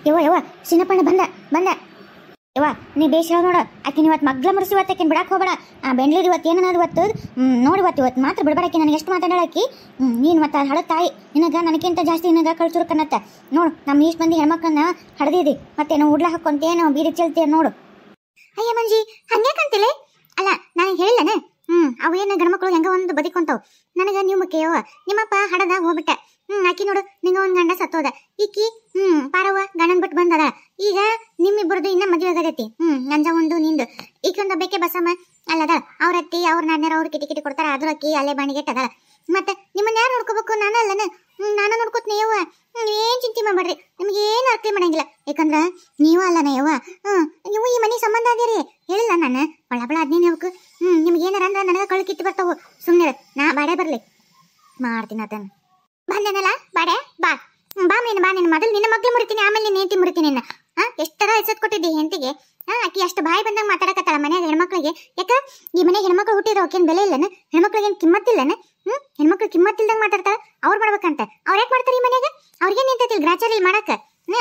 ಯವ್ವ ಯವ್ವ ಚಿನ್ನಪ್ಪಣ್ಣ ಬಂದ ಬಂದ. ಯವ್ವ ನೀ ಬೇಷ್ ಹೇಳ ನೋಡ, ಆಕಿನ ಇವತ್ತು ಮಗ್ಲ ಮುರಿಸಿ ಇವತ್ತು ಆಕಿನ ಬಿಡಕ್ಕೆ ಹೋಗಬೇಡ. ಬೆಂಗಳೂರು ಇವತ್ತು ಏನನ್ನೋದು ಇವತ್ತು ನೋಡಿ ಇವತ್ತು ಮಾತ್ರ ಬಿಡಬೇಡಾಕಿ. ನನಗೆ ಎಷ್ಟು ಮಾತಾಡಾಕಿ ನೀನು ಮತ್ತು ಹಡ ತಾಯಿ ನಿನಗೆ ನನಗಿಂತ ಜಾಸ್ತಿ ನಿನಗೆ ಕಳ್ಸುರು ಕನ್ನತ್ತ ನೋಡು. ನಮ್ಮ ಇಷ್ಟು ಮಂದಿ ಹೆಣ್ಮಕ್ಳನ್ನ ಹಡ್ದಿದಿ ಮತ್ತೆ ನಾವು ಉಡ್ಲ ಹಾಕೊಂತೇನೋ ಬೀದಿ ಚೆಲ್ತೀಯ ನೋಡು. ಅಯ್ಯ ಮಂಜಿ ಹಂಗ್ಯಾಕಂತಿಲೆ? ಅಲ್ಲ ನಾನು ಹೇಳಿಲ್ಲನೆ ಅವು ಏನು ಗಂಡ್ಮಕ್ಳು ಹೆಂಗ ಒಂದು ಬದಿಕೊಂತಾವ್. ನನಗೆ ನೀವು ಮುಖ್ಯವ. ನಿಮ್ಮಪ್ಪ ಹಡದಾಗ ಹೋಗ್ಬಿಟ್ಟ. ಆಕಿ ನೋಡು ನಿಂಗ ಒಂದ್ ಗಂಡ ಸತ್ತೋದ. ಈಕಿ ಪಾರವ್ವ ಗಂಡನ್ ಬಿಟ್ಟು ಬಂದದ. ಈಗ ನಿಮ್ಮಿಬ್ಬರದು ಇನ್ನ ಮದುವೆ ಆಗದೈತಿ. ಗಂಜ ಒಂದು ನಿಂದು ಈಗೊಂದು ಬೇಕೆ ಬಸಮ್ಮ ಅಲ್ಲದ. ಅವ್ರ ಅತ್ತಿ ಅವ್ರ ನಾಣ್ಯರ ಅವ್ರು ಕಿಟಿ ಕೊಡ್ತಾರ. ಅದ್ರ ಅಕ್ಕಿ ಅಲ್ಲೇ ಬಾಣಿಗೆಟ್ಟದಲ್ಲ. ಮತ್ತೆ ನಿಮ್ಮನ್ನ ಯಾರು ನೋಡ್ಕೋಬೇಕು? ನಾನು ಅಲ್ಲನ, ನಾನು ನೋಡ್ಕೋತೀನಿ ಯವ್ವ. ಏನ್ ಚಿಂತೆ ಮಾಡ್ಬೇಡ್ರಿ, ನಿಮ್ಗೆ ಏನು ಅರ್ಥ ಮಾಡಂಗಿಲ್ಲ. ಯಾಕಂದ್ರ ನೀವು ಅಲ್ಲನ ಯವ್ವ. ನೀವು ಈ ಮನೆ ಸಂಬಂಧ ಅದೇರಿ ಹೇಳಿಲ್ಲ ನಾನು ಬಳ ಅದ್ನೇನೆ ಅವಕ್ಕೆ. ನಿಮ್ಗೆ ಏನಾರ ಅಂದ್ರ ನನಗ ಕಳ್ಳು ಕಿತ್ತು ಬರ್ತಾವು. ಸುಮ್ಮನೆ ನಾ ಬಾಡೆ ಬರ್ಲಿ ಮಾಡ್ತೀನಿ ಅದನ್ನ. ಬಂದೇನಲ್ಲ ಬಾಡೆ ಬಾ ಬಾ ನೀನು ಬಾ. ನಿನ್ನ ಮೊದಲು ನಿನ್ನ ಮಗ್ಳು ಮುರಿತೀನಿ, ಆಮೇಲೆ ನಿನ್ನ ಹೆಂಡತಿ ಮುರಿತೀನಿ. ಎಷ್ಟರ ಹೆಸರು ಕೊಟ್ಟಿದ್ದಿ ಹೆಂಡತಿಗೆ. ಆಕಿ ಅಷ್ಟು ಬಾಯಿ ಬಂದಾಗ ಮಾತಾಡಕತ್ತಾಳ ಮನ್ಯಾಗ ಹೆಣ್ಮಕ್ಳಿಗೆ. ಯಾಕ ಈ ಮನೆ ಹೆಣ್ಮಕ್ಳು ಹುಟ್ಟಿದ್ರು ಅವಕೇನು ಬೆಲೆ ಇಲ್ಲನ? ಹೆಣ್ಮಕ್ಳಿಗೇನು ಕಿಮ್ಮತ್ತಿಲ್ಲನ? ಹೆಣ್ಮಕ್ಳು ಕಿಮ್ಮತ್ತಿಲ್ದಂಗೆ ಮಾತಾಡ್ತಾರ. ಅವ್ರು ಮಾಡ್ಬೇಕಂತ ಅವ್ರು ಯಾಕೆ ಮಾಡ್ತಾರೆ ಈ ಮನೆಯಾಗ? ಅವ್ರಿಗೇನು ನಿಂತೈತಿಲ್ ಗ್ರಾಚಾರಿ ಮಾಡಕ?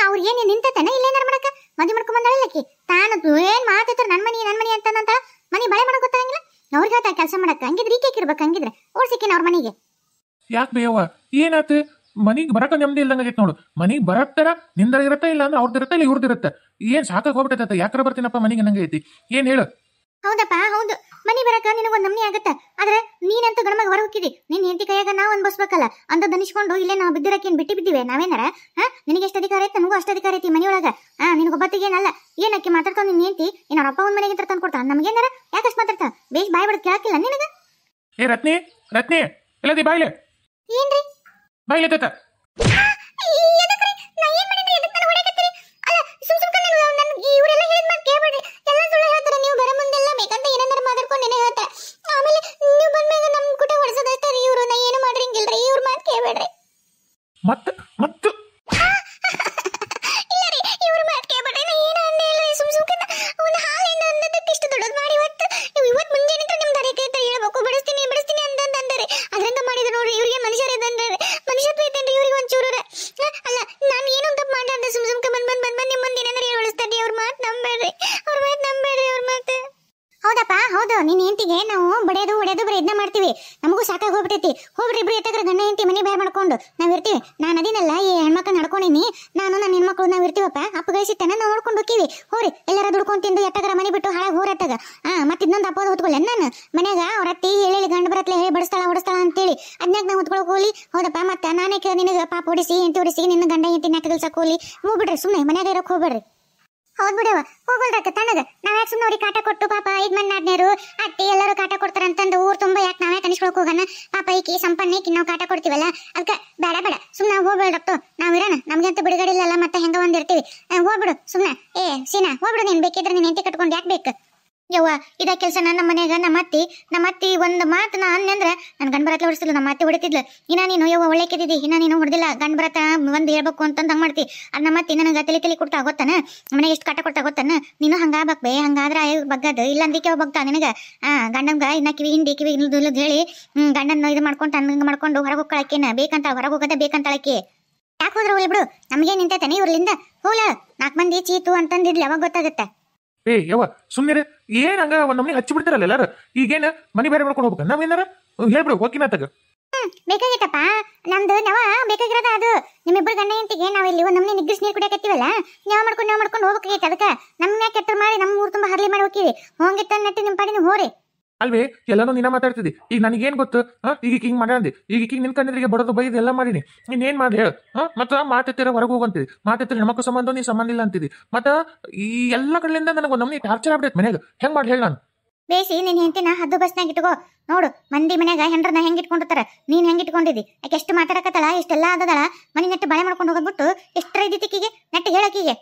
ಅವ್ರಿಗೇನು ನಿಂತೈತನ? ಇಲ್ಲೇನಾರ ಮಾಡಕ ಮದುವೆ ಮಾಡ್ಕೊಂಡ್ ಬಂದಾಳಲ್ಲಕಿ ತಾನು ಏನ್ ಮಾತಾಡ್ತಾರ ನನ್ನ ಮನಿ ಅಂತಂತ ಮನಿ ಬಳೆ ಮಾಡಕ್ ಗೊತ್ತಾಗಂಗಿಲ್ಲ. ಅವ್ರಿಗೆ ಹೇಳ್ತಾ ಕೆಲಸ ಮಾಡಕ. ಹಂಗಿದ್ರೆ ಈಕೆ ಇರ್ಬೇಕು. ಹಂಗಿದ್ರೆ ಓಡ್ಸಿಕಿನ ಅವ್ರ ಮನೆಗೆ. ಯಾಕೆ ಬೇಯವ್ವ ಏನಾತ? ಮನಿಗ್ ಬರಕ ನೆಮ್ಮದಿ ಇಲ್ದಂಗ ಆಗೈತೆ ನೋಡು. ಮನಿಗ್ ಬರಕ್ತಾರ ನಿಂದರ ಇರತ್ತ, ಇಲ್ಲ ಅಂದ್ರೆ ಅವ್ರದ್ದು ಇರತ್ತ, ಇಲ್ಲ ಇವ್ರದ್ದು ಏನ್ ಸಾಕಾಗಿ ಹೋಗ್ಬಿಟ್ಟೈತ. ಯಾಕರ ಬರ್ತೀನಪ್ಪ ಮನಿಗೆ ನಂಗೆ ಐತಿ. ಏನ್ ಹೇಳು? ಹೌದಪ್ಪ ಹೌದು, ಮನಿ ಬರಕ ನಿನಗೊಂದು ನಮ್ನಿ ಆಗತ್ತ. ಆದ್ರೆ ನೀನಂತೂ ಗಣಮಗ ಹೊರ ಹೋಗಿದಿ. ನಿನ್ ಹೆಂಡತಿ ಕೈಯಾಗ ನಾವು ಅನ್ಬಸ್ಬೇಕಲ್ಲ ಅಂತ ದನಿಸ್ಕೊಂಡು ಇಲ್ಲೇ ನಾವು ಬಿದ್ದಿರಕೇನ್ ಬಿಟ್ಟಿದ್ದೇವೆ ನಾವೇನಾರ? ನಿನಗೆ ಎಷ್ಟು ಅಧಿಕಾರ ಐತಿ ನಮಗೂ ಅಷ್ಟು ಅಧಿಕಾರ ಐತಿ ಮನಿಯೊಳಗ. ನಿನಗೊಬ್ಬತ್ತಿಗೆ ಏನಲ್ಲ ಏನಕ್ಕೆ ಮಾತಾಡ್ತಾವ ನಿನ್ ಹೆಂಡತಿ. ಏನ್ ಅವ್ರ ಅಪ್ಪ ಒಂದ್ ಮನೆಗೆ ತಂದು ಕೊಡ್ತಾಳ ನಮ್ಗೇನಾರ? ಯಾಕಷ್ಟು ಮಾತಾಡ್ತಾ ಬೇಸ್ ಬಾಯ್ ಬಿಡದ್ ಕೇಳಕ್ಕಿಲ್ಲ ನಿನಗ? ಏ ರತ್ನಿ ರತ್ನಿ ಎಲ್ಲದಿ ಬಾಯ್ಲೆ ಏನ್ರಿ ಬಾಯ್ಲೆ ತತ್ತ ಮತ್ತ ಮತ್ತ ಹೌದಪ್ಪ ಹೌದು. ನಿನ್ನ ಹೆಂಡತಿಗೆ ನಾವು ಬಡಿಯೋದು ಹೊಡೆಯೋದು ಬರೀ ಇದನ್ನ ಮಾಡ್ತೀವಿ. ನಮಗೂ ಸಾಕಾಗಿ ಹೋಗ್ಬಿಟ್ಟೈತಿ. ಹೋಗ್ರಿ ಇಬ್ರು ಎತ್ತಕ್ರ ಗಂಡ ಹೆಂಡತಿ ಮನೆ ಬೇರೆ ಮಾಡ್ಕೊಂಡು ನಾವ್ ಇರ್ತೀವಿ. ನಾನು ಅದಿನಲ್ಲ ಈ ಹೆಣ್ಮಕ್ಳು ನಡ್ಕೊಂಡಿನಿ. ನಾನು ನನ್ನ ಹೆಣ್ಮಕ್ಳು ನಾವ್ ಇರ್ತೀವಪ್ಪ. ಅಪ್ಪ ಗಳಿಸಿಟ್ಟನ ನಾವು ನೋಡ್ಕೊಂಡು ಹೋಗ್ತೀವಿ. ಹೋರಿ ಎಲ್ಲಾರ ದುಡ್ಕೊಂಡು ತಿಂದು ಎತ್ತಕ್ರ ಮನೆ ಬಿಟ್ಟು ಹಾಳಾಗಿ ಹೋರತ್ತಾಗ ಮತ್ತೆ ಇನ್ನೊಂದು ಅಪ್ಪದ ಹೊತ್ಕೊಳ್ಳೆ ನಾನು ಮನ್ಯಾಗ ಅವ್ರ ಅತ್ತಿ ಹೇಳಿ ಗಂಡ ಬರತ್ಲೆ ಹೇಳಿ ಬಡಿಸ್ತಾಳ ಹೊಡಿಸ್ತಾಳ ಅಂತೇಳಿ ಅದ್ನಾಗ ನಾವು ಹೊತ್ಕೊಳಕ್ ಹೋಗ್ಲಿ. ಹೌದಪ್ಪ ಮತ್ತೆ ನಾನೇ ನಿನಗೆ ಪಾಪ ಹೊಡಿಸಿ ಹೆಂಡತಿ ಹೊಡಿಸಿ ನಿನ್ನ ಗಂಡ ಹೆಂಡತಿ ನಾಕ ಕೆಲ್ಸಕ್ಕೆ ಹೋಗ್ಲಿ. ಹೋಗ್ಬಿಡ್ರಿ ಸುಮ್ಮನೆ ಮನ್ಯಾಗ ಇರೋಕ್ ಹೋಗ್ಬೇಡ್ರಿ. ಹೌದ್ ಬಿಡವ ಹೋಗಲ್ರಕ್ಕ ತಣ್ಣಗ. ನಾವ್ ಯಾಕೆ ಸುಮ್ಮನೆ ಅವ್ರಿಗೆ ಕಾಟ ಕೊಟ್ಟು ಪಾಪ ಯಜಮಾನ್ರು ಅತ್ತಿ ಎಲ್ಲರೂ ಕಾಟ ಕೊಡ್ತಾರ ಅಂತಂದು ಊರ್ ತುಂಬಾ ಯಾಕೆ ನಾವೇ ಕನಿಸ್ಕೊಳಕ್ ಹೋಗೋಣ? ಪಾಪ ಈಕಿ ಸಂಪನ್ನೇಕಿ ನಾವು ಕಾಟ ಕೊಡ್ತೀವಲ್ಲ ಅದಕ್ಕೆ ಬೇಡ ಬೇಡ ಸುಮ್ಮನೆ ಹೋಗ್ಬೇಡಪ್ಪ. ನಾವ್ ಇರೋಣ ನಮ್ಗಂತ ಬಿಡುಗಡೆ ಇಲ್ಲಲ್ಲ ಮತ್ತೆ ಹೆಂಗ ಒಂದಿರ್ತೀವಿ. ಹೋಗ್ಬಿಡು ಸುಮ್ಮನೆ. ಸೀನಾ ಹೋಗ್ಬಿಡು. ನೀನ್ ಬೇಕಿದ್ರೆ ನೀನ್ ಹೆಂಡತಿ ಕಟ್ಕೊಂಡು ಯಾಕೆ ಬೇಕು ಯವ್ವ? ಇದ ಕೆಲಸ ನನ್ನ ಮನ್ಯಾಗ ನಮ್ಮ ಅತ್ತಿ ಒಂದು ಮಾತು ನಾ ಅಂದ್ರ ನನ್ ಗಂಡ ಬರತ್ಲೆ ಹೊಡಿಸಿದ್ಲು. ನಮ್ಮ ಅತ್ತಿ ಹೊಡಿತಿದ್ಲು. ಇನ್ನ ನೀನು ಯವ್ವ ಒಳ್ಳೆ ಕೆದಿದ್ದಿ. ಇನ್ನ ನೀನು ಹೊಡೆದಿಲ್ಲ. ಗಂಡ ಬರತ್ತ ಒಂದ್ ಹೇಳ್ಬೇಕು ಅಂತಂದ್ ಹಂಗ್ ಮಾಡ್ತಿ. ಅದ್ ನಮ್ಮ ಅತ್ತಿ ನನಗ ತಲೆ ಕೊಡ್ತಾ ಗೊತ್ತಾನ ಮನೆಗೆ ಎಷ್ಟು ಕಾಟ ಕೊಡ್ತಾ ಗೊತ್ತಾನ. ನೀನು ಹಂಗಾಗ್ಬೇಕ್ ಬೇ. ಹಂಗಾದ್ರ ಬಗ್ಗದ ಇಲ್ಲ ಅಂದಿಕೆ ಬಗ್ತಾ ನಿನಗ. ಗಂಡಂಗ ಇನ್ನ ಕಿವಿ ಇಲ್ಲದ್ ಹೇಳಿ ಗಂಡನ ಇದು ಮಾಡ್ಕೊಂಡು ಹಂಗ ಮಾಡ್ಕೊಂಡು ಹೊರಗೆ ಹೋಗ್ಕೊಳಕೇನ ಬೇಕಂತ ಹೊರಗೆ ಹೋಗೋದ ಬೇಕಂತಾಳಕಿ. ಯಾಕೆ ಹೋದ್ರ ಹೋಗ್ಲಿ ಬಿಡು. ನಮ್ಗೆ ನಿಂತೈತಾನೆ ಇವ್ರಲಿಂದ ಹೋಲ 4 ಮಂದಿ ಚೀತು ಅಂತಂದಿದ್ಲಿ ಅವಾಗ ಗೊತ್ತಾಗತ್ತೆ. ಯವ್ವ ಸುಮ್ಮನೆ ಏನ್ ಹಂಗ ಒಂದ್ ನಮ್ನಿ ಹಚ್ಚಿ ಬಿಡ್ತಾರಲ್ಲ ಎಲ್ಲಾರು. ಈಗೇನ ಮನಿ ಬೇರೆ ಮಾಡ್ಕೊಂಡು ಹೋಗ್ಬೇಕ ನಾವೇನಾರ ಹೇಳ್ಬಿಡು ಹೋಗಿನತ್ತಾಗ. ಬೇಕಾಗಿತ್ತಪ್ಪ ನಮ್ದು ನಾವ ಬೇಕಾಗಿರೋದ ಅದು. ನಿಮ್ಮಿಬ್ಬರು ಗಂಡ ಹೆಂಡತಿಗೆ ನಾವ್ ಇಲ್ಲಿ ಒಂದ್ ನಮ್ನಿ ನಿಗ್ರಿಸ್ ನೀರ್ ಕುಡಿಯಕತ್ತೀವಲ್ಲ ನಾವ್ ಮಾಡ್ಕೊಂಡು ಹೋಗ್ಬೇಕಾಗೈತೆ. ಅದಕ್ಕೆ ನಮ್ನ ಕೆಟ್ಟ ಮಾಡಿ ನಮ್ಮ ಊರ್ ತುಂಬಾ ಹರ್ಲಿ ಮಾಡಿ ಹೋಗಿವಿ. ಹೋಗಿತ್ತ ನೆಟ್ಟಿ ನಿಮ್ ಪಾಡಿನ ಹೋರಿ ಅಲ್ವೇ ಎಲ್ಲಾನು ನೀನ ಮಾತಾಡ್ತಿದ್ದಿ. ಈಗ ನನಗೇನ್ ಗೊತ್ತು? ಈಗ ಹಿಂಗ್ ಮಾಡಂದಿ. ಈಗ ನಿನ್ ಕಣ್ಣಿಗೆ ಬಡದು ಬೈದು ಎಲ್ಲ ಮಾಡೀನಿ. ನೀನ್ ಮಾಡಿ ಹೇಳ. ಮತ್ತ ಮಾತೆತ್ತಿರ ಹೊರಗೆ ಹೋಗಂತಿದಿ. ಮಾತೆತ್ತಿರ ಹೆಣ್ಮಕ್ಳು ಸಂಬಂಧ ನೀ ಸಂಬಂಧ ಇಲ್ಲ ಅಂತಿದಿ. ಮತ್ತ ಈ ಎಲ್ಲಾ ಕಡೆಯಿಂದ ನನಗೆ ನಮ್ನಿ ಟಾರ್ಚರ್ ಆಗ್ಬಿಡೈತೆ ಮನ್ಯಾಗ. ಹೆಂಗ್ ಮಾಡಿ ಹೇಳ ನಾನು? ಬೇಸಿ ನಿನ್ ಹೆಂಡತಿನ ಹದ್ದು ಬಸ್ನಾಗ ಇಟ್ಕೋ ನೋಡು. ಮಂದಿ ಮನ್ಯಾಗ ಹೆಂಡ್ರನ್ನ ಹೆಂಗ್ ಇಟ್ಕೊಂಡಿರ್ತಾರ. ನೀನ್ ಹೆಂಗ್ ಇಟ್ಕೊಂಡಿದ್ದಿ? ಯಾಕೆ ಎಷ್ಟು ಮಾತಾಡಕತ್ತಳ ಇಷ್ಟೆಲ್ಲ ಆದದಳ ಮನಿ ನೆಟ್ಟು ಬಳೆ ಮಾಡ್ಕೊಂಡು ಹೋಗ್ಬಿಟ್ಟು ಎಷ್ಟರ ಇದ್ದಿತ್ತಿಕಿಗೆ ನೆಟ್ಟು ಹೇಳಕಿಗೆ.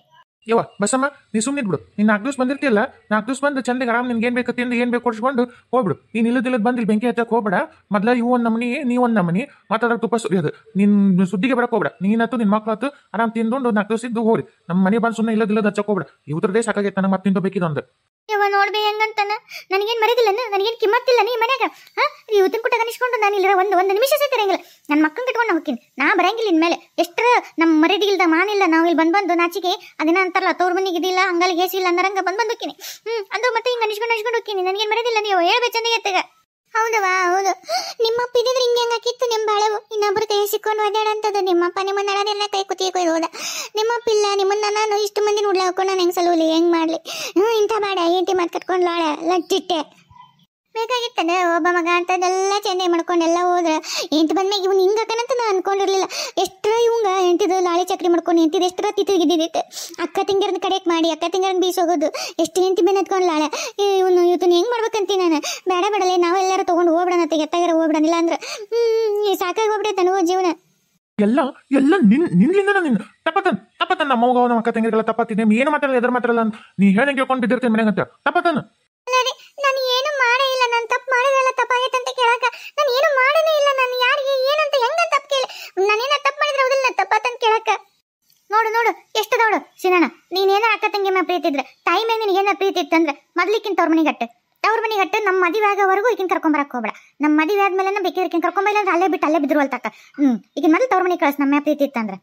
ಯವ್ವ ಬಸಮ್ಮ ನೀ ಸುಮ್ಮನೆ ಬಿಡು. ನೀನ್ 4 ದಿವಸ ಬಂದಿರ್ತಿಯಲ್ಲ 4 ದಿವಸ ಬಂದು ಚಂದಿಗೆ ಆರಾಮ್ ನಿನ್ಗೆ ಏನ್ ಬೇಕು ತಿಂದು ಏನ್ ಬೇಕು ಕೊಡ್ಸ್ಕೊಂಡು ಹೋಗ್ಬಿಡು. ನೀನ್ ಇಲ್ಲದಿಲ್ಲದ ಬಂದಿಲ್ಲ ಬೆಂಕಿ ಹಚ್ಚಕ್ ಹೋಗ್ಬೇಡ. ಮೊದ್ಲ ಇವು ಒಂದ್ ನಮನಿ ನೀ ಒಂದ್ ನಮನಿ ಮಾತಾಡೋದು ತುಪ್ಪ ಸುರಿಯೋದು. ನಿನ್ ಸುದ್ದಿಗೆ ಬರಕ್ ಹೋಗ್ಬೇಡ. ನೀನತ್ತು ನಿನ್ ಮಕ್ಳು ಆರಾಮ್ ತಿಂದು 4 ದಿವಸ ಇದ್ದು ಹೋಗ್ರಿ. ನಮ್ಮ ಮನೆ ಬಂದು ಸುಮ್ಮನೆ ಇಲ್ಲದಿಲ್ಲದ ಹಚ್ಚಕ್ ಹೋಗ್ಬೇಡ. ಇವ್ರದೇ ಸಾಕಾಗೈತೆ ನನಗೆ ಮತ್ತೆ ತಿಂದು ಬೇಕಿದೊಂದು. ಯವ್ವ ನೋಡ್ಬೇ ಹೆಂಗಂತಾನ ನನಗೇನು ಮರಿದಿಲ್ಲ ನನಗೇನು ಕಿಮ್ಮತ್ತಿಲ್ಲ ನೀ ಮನ್ಯಾಗ ಇವತ್ತಿನ ಕುಟ್ಟ ಕನಿಸ್ಕೊಂಡು ನಾನು ಇಲ್ಲ ಒಂದು ನಿಮಿಷ ಸೇತಿರಂಗಿಲ್ಲ ನನ್ನ ಮಕ್ಕಳನ್ನ ಕಟ್ಕೊಂಡು ಹೋಗ್ತೀನಿ ನಾ ಬರಂಗಿಲ್ಲ ಇನ್ಮೇಲೆ ಎಷ್ಟರ ನಮ್ಮ ಮರ್ಯಾದಿಗಿಲ್ದ ಮಾನಿಲ್ಲ ನಾವು ಇಲ್ಲಿ ಬಂದು ನಾಚಿಕೆ ಅದೇನ ಅಂತಾರಲ್ಲ ತವ್ರ ಮನೆಗೆ ಇದಿಲ್ಲ ಹಂಗಲ್ಲಿ ಗೇಸಿಲ್ಲ ಅನ್ನರಂಗ ಬಂದು ಹೋಗ್ತೀನಿ ಅದು ಮತ್ತೆ ಹಿಂಗೆ ಅನಿಸ್ಕೊಂಡು ಹೋಗ್ತೀನಿ ನನಗೇನು ಮರಿದಿಲ್ಲ ನೀವು ಹೇಳ್ಬೇಕು ಚಂದ ಎತ್ತಗ ಹೌದವಾ ಹೌದು ನಿಮ್ಮಪ್ಪ ಇದ್ರೆ ಹಿಂಗೆ ಹೆಂಗಾಕಿತ್ತು ನಿಮ್ಮ ಬಾಳೆವು ಇನ್ನೊಬ್ರು ಕೈ ಸಿಕ್ಕೊಂಡು ಒದ್ದಾಡಂತದ್ದು ನಿಮ್ಮಪ್ಪ ನಿಮ್ಮನ್ನ ನಡನೆಲ್ಲ ಕೈ ಕುತ್ತಿಗೆ ಕೊಯ್ದು ಹೋದ ನಿಮ್ಮಪ್ಪ ಇಲ್ಲ ನಿಮ್ಮನ್ನ ನಾನು ಇಷ್ಟು ಮಂದಿ ನೋಡ್ಲ ಹಾಕೊಂಡು ನಾನು ಹೆಂಗೆ ಸಲೂಲಿ ಹೆಂಗೆ ಮಾಡಲಿ ಇಂಥ ಬಾಡ ఏంటి ಮಾತು ಕಟ್ಕೊಂಡು ಲಾಳ ಲಟ್ಟಿಟ್ಟೆ ಬೇಕಾಗಿತ್ತದ ಒಬ್ಬ ಮಗ ಅಂತದೆಲ್ಲ ಚೆಂದ ಮಾಡ್ಕೊಂಡೆಲ್ಲ ಹೋದ್ರೆ ಎಂಟು ಬಂದ್ಮೇಲೆ ಇವ್ನು ಹಿಂಗಕ್ಕನಂತ ನಾನು ಅನ್ಕೊಂಡಿರ್ಲಿಲ್ಲ ಎಷ್ಟರ ಇವಂಗ ಎಂಟಿದು ಲಾಳಿ ಚಕ್ರಿ ಮಾಡ್ಕೊಂಡು ಎಂಟಿದ್ದು ಎಷ್ಟರ ತಿತ್ತಿಗಿದ್ದಿತ್ತು ಅಕ್ಕ ತಿಂಗಿರನ್ನ ಕಡೆಕ್ ಮಾಡಿ ಅಕ್ಕ ತಿಂಗಿರನ್ನ ಬೀಸೋಗೋದು ಎಷ್ಟು ಎಂಟಿ ಬೆನ್ನ ಎತ್ಕೊಂಡು ಲಾಳ ಇವನು ಹೆಂಗೆ ಮಾಡ್ಬೇಕಂತೀನಿ ನಾನು ಬೇಡ ಬೇಡಲೇ ನಾವೆಲ್ಲರೂ ತೊಗೊಂಡು ಹೋಗ್ಬಿಡೋಣ ಎತ್ತಾಗಿರ ಹೋಗ್ಬಿಡೋಣ ಅಂದ್ರೆ ಸಾಕಾಗಿ ಹೋಗ್ಬಿಡೈತೆ ನನಗೂ ಜೀವನ ಎಲ್ಲ ಎಲ್ಲ ನಿನ್ಲಿಂದ ನಿನ್ನ ತಪ್ಪತನ್ ನಮ್ಮ ಅಕ್ಕ ತಂಗಿರೆಲ್ಲ ತಪ್ಪತ್ತಿದ್ದೆ ಏನು ಮಾತಾಡಲ್ಲ ಎದ್ರ ಮಾತಾಡಲ್ಲ ನೀ ಹೇಳಂಗೆ ಕೇಳ್ಕೊಂಡು ಬಿದ್ದಿರ್ತೀನಿ ಮನೆಗಂತ ತಪ್ಪತನ್ ನಾನು ಏನು ಮಾಡೇ ಇಲ್ಲ ನಾನು ತಪ್ಪು ಮಾಡಿದ್ರಲ್ಲ ತಪ್ಪಾಗೈತೆ ಅಂತ ಕೇಳಕ ನಾನು ಏನು ಮಾಡನೇ ಇಲ್ಲ ನಾನು ಯಾರಿಗೆ ಏನಂತ ಹೆಂಗ ತಪ್ಪು ಕೇಳಿ ನಾನೇನ ತಪ್ಪು ಮಾಡಿದ್ರೆ ಹೌದಿಲ್ಲ ನಾನು ತಪ್ಪಾತಂತ ಕೇಳಕ ನೋಡು ಎಷ್ಟು ದೊಡ್ಡ ಸಿನಣ್ಣ ನೀನೇನ ಅಕ್ಕ ತಂಗಿ ಮೇಲೆ ಪ್ರೀತಿ ಇದ್ರೆ ತಾಯಿ ಮೇಲೆ ನಿನಗೇನ ಪ್ರೀತಿ ಇತ್ತಂದ್ರೆ ಮೊದ್ಲಿಕ್ಕಿನ ತವ್ರ ಮನೆಗಟ್ಟು ನಮ್ಮ ಮದುವೆ ಆಗೋವರೆಗೂ ಈಗಿನ ಕರ್ಕೊಂಬರಕ್ಕೆ ಹೋಗ್ಬೇಡ ನಮ್ಮ ಮದುವೆ ಆದ್ಮೇಲೆ ಬೇಕಿದ್ರೆ ಈಗಿನ ಕರ್ಕೊಂಬಲ್ಲ ಅಂದ್ರೆ ಅಲ್ಲೇ ಬಿಟ್ಟು ಅಲ್ಲೇ ಬಿದ್ರು ಅಲ್ತಾಕ ಈಗಿನ ಮೊದಲು ತವ್ರ ಮನೆಗೆ ಕಳಿಸ್ ನಮ್ಮ ಪ್ರೀತಿ ಇತ್ತಂದ್ರೆ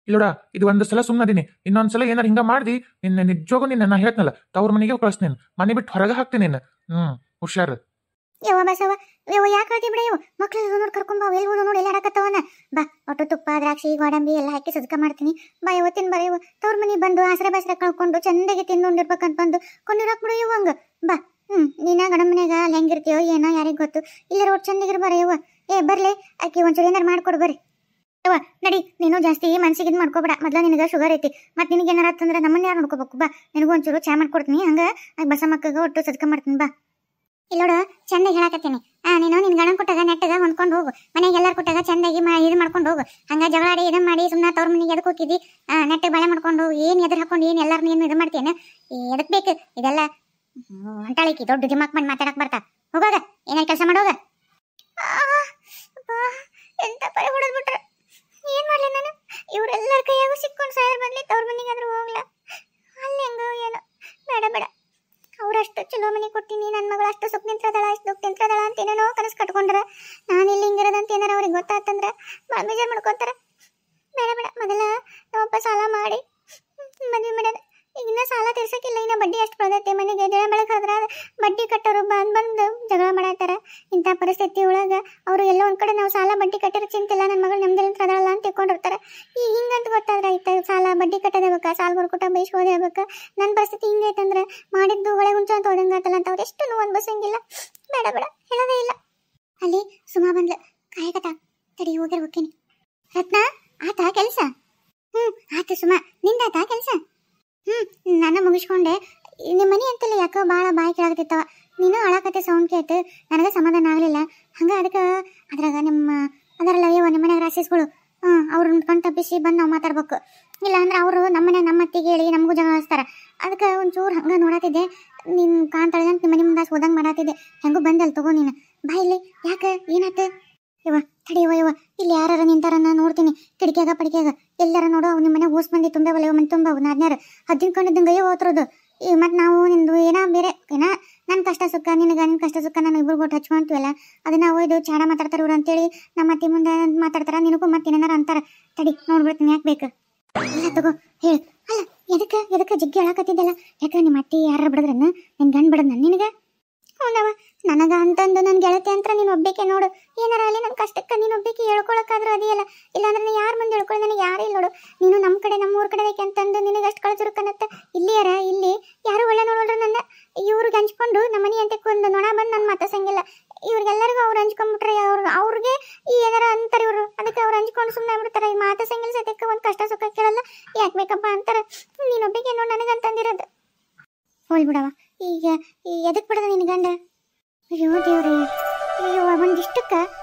ಇಲ್ಲೋಡ ಇದು ಒಂದು ಸಲ ಸುಮ್ಮನದೀನಿ ಇನ್ನೊಂದ್ಸಲ ಏನಾರು ಹಿಂಗ ಮಾಡ್ದಿ ನಿನ್ನ ನಿಜವಾಗೂ ನಾ ಹೇಳ್ತನಲ್ಲ ತವ್ರ ಮನೆಗೆ ಕಳಿಸ್ತೀನಿ ಮನೆ ಬಿಟ್ಟು ಹೊರಗೆ ಹಾಕ್ತೀನಿ ಹುಷಾರು ಯವ್ವ ಬಸವ ಯವ್ವ ಯಾಕೆ ಹೇಳ್ತಿ ಬಿಡ ಯವ್ವ ಮಕ್ಳು ನೋಡಿ ಕರ್ಕೊಂಬ ಎಲ್ಲಿ ನೋಡಿ ಎಲ್ಲ ಆಡಕತ್ತವನ ಬಾ ಒಟ್ಟು ತುಪ್ಪ ದ್ರಾಕ್ಷಿ ಗೋಡಂಬಿ ಎಲ್ಲ ಹಾಕಿ ಸದ್ಕ ಮಾಡ್ತೀನಿ ಬಾ ಇವತ್ತಿನ ಬರ ಇವ ತವ್ರ ಮನೆ ಬಂದು ಆಸರೆ ಬಾಸರೆ ಕಳ್ಕೊಂಡು ಚಂದಾಗಿ ತಿಂದುಕೊಂಡಿರ್ಬೇಕಂತ ಬಂದು ಕೊಂಡಿರಾಕ್ ಬಿಡು ಇವ ಹಂಗ ಬಾ ನೀನ ಗಂಡ ಮನ್ಯಾಗ ಅಲ್ಲಿ ಹೆಂಗಿರ್ತೀಯೋ ಏನೋ ಯಾರಿಗೆ ಗೊತ್ತು ಇಲ್ಲ ಒಟ್ಟು ಚಂದಾಗಿರ್ ಬರ ಯವ್ವ ಬರ್ಲಿ ಆಕಿ ಒಂಚೂರು ಏನಾರು ಮಾಡ್ಕೊಡು ಬರ್ರಿ ಯವ್ವ ನಡಿ ನೀನು ಜಾಸ್ತಿ ಮನ್ಸಿಗೆ ಇದು ಮಾಡ್ಕೋಬೇಡ ಮೊದ್ಲ ನಿನಗೆ ಶುಗರ್ ಐತಿ ಮತ್ತೆ ನಿನಗೆ ಏನಾರ ಅಂತಂದ್ರೆ ನಮ್ಮನ್ನ ಯಾರು ನೋಡ್ಕೋಬೇಕು ಬಾ ನಿನಗೂ ಒಂಚೂರು ಚಾ ಮಾಡ್ಕೊಡ್ತೀನಿ ಹಂಗ ಬಸಮ್ಮಕ್ಕಗ ಒಟ್ಟು ಸದ್ಕ ಮಾಡ್ತೀನಿ ಬಾ ಇಲ್ಲೋಡ ಚಂದ ಹೇಳಕತ್ತೀನಿ ನೀನು ನಿನ್ ಗಂಡನ್ ಕೊಟ್ಟಾಗ ನೆಟ್ಟಗ ಹೊಂದ್ಕೊಂಡು ಹೋಗು ಮನೆಗೆ ಎಲ್ಲಾರು ಕೊಟ್ಟಾಗ ಚಂದಾಗಿ ಇದು ಮಾಡ್ಕೊಂಡು ಹೋಗು ಹಂಗ ಜಗಳಾಡಿ ಇದನ್ನ ಮಾಡಿ ಸುಮ್ಮನೆ ತವ್ರ ಮನೆಗೆ ಎದಕ್ಕೆ ಹೋಗಿದ್ದಿ ನೆಟ್ಟಗೆ ಬಾಳೆ ಮಾಡ್ಕೊಂಡು ಏನು ಎದುರು ಹಾಕೊಂಡು ಏನು ಎಲ್ಲಾರು ಏನು ಇದು ಮಾಡ್ತೇನೆ ಎದಕ್ ಬೇಕು ಇದೆಲ್ಲ ಹೊಂಟಾಳಿಕಿ ದೊಡ್ಡ ದಿಮಾಕ್ ಮಾಡಿ ಮಾತಾಡಕ್ ಬರ್ತಾ ಹೋಗೋಗ ಏನಾರು ಕೆಲಸ ಮಾಡೋಗ ಎಂತ ಪರಿ ಹೊಡೆದ್ಬಿಟ್ರೆ ಏನ್ ಮಾಡ್ಲಿ ನಾನು ಇವರೆಲ್ಲರ ಕೈಯಾಗೂ ಸಿಕ್ಕೊಂಡು ಸಾಯರ್ ಬಂದ್ಲಿ ತವ್ರ ಮನೆಗೆ ಆದ್ರೂ ಹೋಗ್ಲ ಅಲ್ಲಿ ಹೆಂಗೋ ಏನೋ ಬೇಡ ಅವ್ರಷ್ಟು ಚಲೋ ಮನೆ ಕೊಟ್ಟಿನಿ ನನ್ನ ಮಗಳು ಅಷ್ಟು ಸುಖ ನಿಂತ್ರದಳ ಅಷ್ಟು ದುಃಖ ನಿಂತ್ರದಳ ಅಂತ ಏನೇನೋ ಕನಸು ಕಟ್ಕೊಂಡ್ರ ನಾನು ಇಲ್ಲಿ ಹಿಂಗಿರೋದಂತ ಏನಾರ ಅವ್ರಿಗೆ ಗೊತ್ತಾತಂದ್ರೆ ಭಾಳ ಬೇಜಾರು ಮಾಡ್ಕೊತಾರ ಬೇಡ ಮೊದಲ ನಮ್ಮಪ್ಪ ಸಾಲ ಮಾಡಿ ಮದುವೆ ಮಾಡ್ಯಾರ ಈಗ ಇನ್ನ ಸಾಲ ತೀರ್ಸಕ್ಕಿಲ್ಲ ಇನ್ನ ಬಡ್ಡಿ ಅಷ್ಟು ಬೆಳೆದೈತೆ ಮನೆಗೆ ಜನ ಬೆಳಕಾದ್ರ ಬಡ್ಡಿ ಕಟ್ಟೋರು ಬಂದು ಜಗಳ ಮಾಡತ್ತಾರ ಇಂಥ ಪರಿಸ್ಥಿತಿ ಒಳಗೆ ಅವರು ಎಲ್ಲ ಒಂದ್ ಕಡೆ ನಾವು ಸಾಲ ಬಡ್ಡಿ ಕಟ್ಟಿರೋ ಚಿಂತಿಲ್ಲ ನನ್ನ ಮಗಳು ನಮ್ದೆಲ್ಲ ಅಂತ ತಿಳ್ಕೊಂಡಿರ್ತಾರೆ ಈಗ ಹಿಂಗಂತ ಗೊತ್ತಾದ್ರೆ ಆಯ್ತು ಸಾಲ ಬಡ್ಡಿ ಕಟ್ಟೋದೇಬೇಕಾ ಸಾಲ ಬರ್ಕೊಟ್ಟ ಬೈಸ್ಕೋದೇಬೇಕಾ ನನ್ನ ಪರಿಸ್ಥಿತಿ ಹಿಂಗೈತಂದ್ರೆ ಮಾಡಿದ್ದು ಒಳೆ ಹುಂಚು ಅಂತ ಹೋದಂಗಾತಲ್ಲ ಅಂತ ಅವ್ರು ಎಷ್ಟು ನೋವು ಅನ್ಭವಿಸಂಗಿಲ್ಲ ಬೇಡ ಹೇಳೋದೇ ಇಲ್ಲ ಅಲ್ಲಿ ಸುಮಾ ಬಂದ್ಲು ಕಾಯಕತ ತಡಿ ಹೋಗ್ತೀನಿ ರತ್ನ ಆತ ಕೆಲಸ ಆತ ಸುಮಾ ನಿಂದಾತ ಕೆಲಸ ನಾನು ಮುಗಿಸ್ಕೊಂಡೆ ನಿಮ್ಮ ಮನೆ ಅಂತಲ್ಲ ಯಾಕೋ ಭಾಳ ಬಾಯಿ ಕೇಳಾಕತ್ತಿತ್ತವ ನೀನು ಅಳಕತ್ತೆ ಸೌಂಡ್ ಕೇಳ್ತು ನನಗೆ ಸಮಾಧಾನ ಆಗಲಿಲ್ಲ ಹಂಗೆ ಅದಕ್ಕೆ ಅದ್ರಾಗ ಅದರಲ್ಲ ಅಯ್ಯವ ನಿಮ್ಮ ಮನೆಯಾಗ ರಾಸಿಸ್ಗಳು ಅವ್ರನ್ನ ಕಣ್ ತಪ್ಪಿಸಿ ಬಂದು ನಾವು ಮಾತಾಡ್ಬೇಕು ಇಲ್ಲ ಅಂದ್ರೆ ಅವರು ನಮ್ಮ ಅತ್ತಿಗೆ ಹೇಳಿ ನಮಗೂ ಜಗಳ ಹಚ್ತಾರೆ ಅದಕ್ಕೆ ಒಂಚೂರು ಹಂಗೆ ನೋಡತ್ತಿದ್ದೆ ನಿನ್ನ ಕಾಣ್ತಾಳೆ ಅಂತ ನಿಮ್ಮ ಮನೆ ಮುಂದೆ ಹೋದಂಗೆ ಮಾಡತ್ತಿದ್ದೆ ಹೆಂಗೂ ಬಂದಲ್ಲಿ ತಗೋ ನೀನು ಬಾ ಇಲ್ಲಿ ಯಾಕೆ ಏನಾಯ್ತು ಯವ್ವ ತಡಿಯವ ಇಲ್ಲಿ ಯಾರು ನಿಂತಾರನ್ನ ನೋಡ್ತೀನಿ ಕಿಡಿಕ್ಯಾಗ ಪಡಿಕ್ಯಾಗ ಎಲ್ಲಾರ ನೋಡು ಅವ್ನು ನಿಮ್ಮ ಮನೆ ಹೋಸ್ ಮಂದಿ ತುಂಬವಲ್ಲ ಮನೆ ತುಂಬ ನಾದ್ನ್ಯಾರು ಹದ್ದಿನ ಕೊಂಡಿದ್ದಂಗೆ ಅಯ್ಯೋ ಹೋತ್ರೋದು ಮತ್ತು ನಾವು ನಿಂದು ಏನೋ ಬೇರೆ ಏನೋ ನನ್ನ ಕಷ್ಟ ಸುಖ ನಿನ್ನ ಕಷ್ಟ ಸುಖ ನಾನು ಇಬ್ಬರು ಕೊಟ್ಟು ಹಚ್ಕೊಂತೀವಲ್ಲ ಅದನ್ನ ಒಯ್ದು ಚಾಡ ಮಾತಾಡ್ತಾರೆ ಇವ್ರು ಅಂತೇಳಿ ನಮ್ಮ ಅತ್ತಿ ಮುಂದೆ ಮಾತಾಡ್ತಾರ ನಿನಗೂ ಮತ್ತೆ ಏನಾರ ಅಂತಾರ ತಡಿ ನೋಡ್ಬಿಡ್ತೀನಿ ಯಾಕೆ ಬೇಕು ಇಲ್ಲ ತಗೋ ಹೇಳು ಅಲ್ಲ ಎದಕ್ಕೆ ಜಿಗ್ಗಿ ಹೇಳಕತ್ತಿದ್ದಲ್ಲ ಯಾಕೆ ನಿಮ್ಮ ಅತ್ತಿ ಯಾರು ಬಿಡದ್ರನ್ನ ನಿನ್ನ ಗಂಡು ಬಿಡದ್ ನಿನಗೆ ಹೌದವ ನನಗ ಅಂತಂದು ನನ್ನ ಗೆಳತಿ ಅಂತ ನೀನು ಒಬ್ಬೇಕೆ ನೋಡು ಏನಾರ ಅಲ್ಲಿ ನನ್ನ ಕಷ್ಟಕ್ಕೆ ನೀನು ಒಬ್ಬೇಕೆ ಹೇಳ್ಕೊಳಕ್ಕಾದ್ರೂ ಅದಿಯಲ್ಲ ಇಲ್ಲಾಂದ್ರೆ ಯಾರು ಮುಂದೆ ಹೇಳ್ಕೊಳ್ಳಿ ನನಗೆ ಯಾರು ಇಲ್ಲ ನೋಡು ನೀನು ನಮ್ಮ ಕಡೆ ನಮ್ಮೂರ ಕಡೆ ಅಂತಂದು ನಿನಗೆ ಅಷ್ಟು ಕಳ್ಸಿರುಕನತ್ತ ಇಲ್ಲಿ ಯಾರು ಒಳ್ಳೆ ನೋಡೋಳ್ರು ನನ್ನ ಇವ್ರಿಗೆ ಹಂಚ್ಕೊಂಡು ನಮ್ಮ ಮನೆ ಅಂತ ಒಂದು ನೊಣ ಬಂದು ನನ್ನ ಮಾತಾಸಂಗಿಲ್ಲ ಇವ್ರಿಗೆಲ್ಲರಿಗೂ ಅವ್ರು ಹಂಚ್ಕೊಂಡ್ಬಿಟ್ರೆ ಅವ್ರಿಗೆ ಏನಾರ ಅಂತಾರೆ ಇವರು ಅದಕ್ಕೆ ಅವ್ರು ಹಂಚ್ಕೊಂಡು ಸುಮ್ಮನೆ ಬಿಡ್ತಾರೆ ಈ ಮಾತಾಸಂಗಿಲ್ಲ ಸದ್ಯಕ್ಕೆ ಒಂದು ಕಷ್ಟ ಸುಖ ಕೇಳಲ್ಲ ಯಾಕೆ ಬೇಕಪ್ಪ ಅಂತಾರೆ ನೀನೊಬ್ಬೇಕೆ ನೋಡು ನನಗಂತಂದಿರೋದು ಹೋಲ್ ಬಿಡವ ಈಗ ಎದಕ್ ಬಿಡದ ನಿನ್ ಗಂಡ ಅಯ್ಯೋ ದೇವ್ರಿ ಅಯ್ಯೋ ಒಂದಿಷ್ಟಕ್ಕ